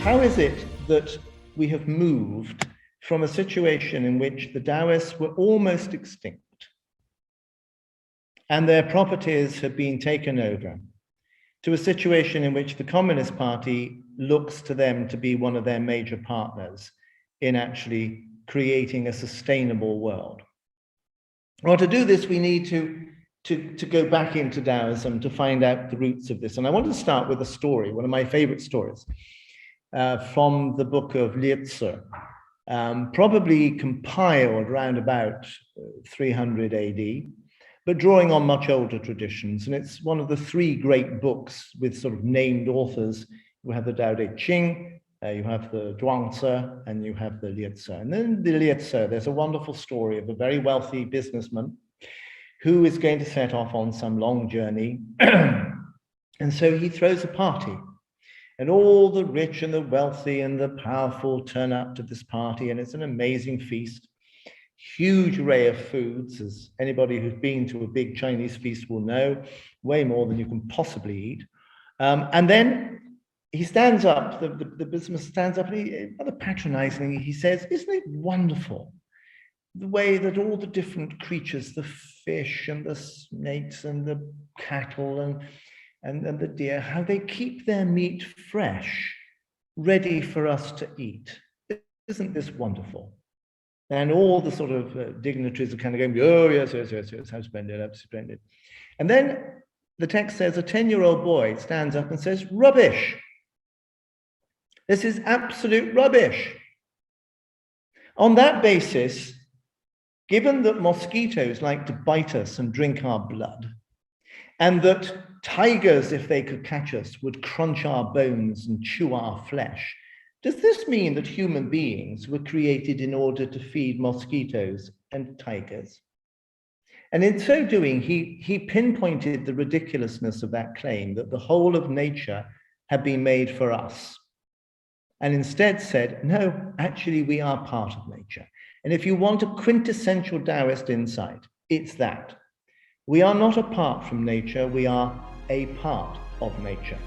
how is it that we have moved from a situation in which the Daoists were almost extinct and their properties have been taken over, to a situation in which the Communist Party looks to them to be one of their major partners in actually creating a sustainable world? Well, to do this, we need to go back into Daoism to find out the roots of this. And I want to start with a story, one of my favorite stories, from the book of 𝗘𝘃𝗲𝗿𝘃𝗲𝗄, probably compiled around about 300 AD, but drawing on much older traditions. And it's one of the three great books with sort of named authors. You have the Daoist, you have the 𝗘𝘃𝗲𝗿𝘃𝗲𝗄, and you have the 𝗘𝘃𝗲𝗄. And then the 𝗘𝘃𝗲𝗄, there's a wonderful story of a very wealthy businessman who is going to set off on some long journey. And so he throws a party. And all the rich and the wealthy and the powerful turn up to this party, and it's an amazing feast. Huge array of foods, as anybody who's been to a big Chinese feast will know, way more than you can possibly eat. And then he stands up, the businessman stands up, and he, rather patronizingly, he says, "Isn't it wonderful the way that all the different creatures, the fish and the snakes and the cattle and the deer, how they keep their meat fresh, ready for us to eat? Isn't this wonderful?" And all the sort of dignitaries are kind of going, "Oh, yes, yes, yes, yes, how splendid, how splendid." And then the text says a 10-year-old boy stands up and says, "Rubbish. This is absolute rubbish. On that basis, given that mosquitoes like to bite us and drink our blood, and that tigers, if they could catch us, would crunch our bones and chew our flesh, does this mean that human beings were created in order to feed mosquitoes and tigers?" And in so doing, he pinpointed the ridiculousness of that claim that the whole of nature had been made for us, and instead said, no, actually we are part of nature. And if you want a quintessential Daoist insight, it's that. We are not apart from nature, we are a part of nature.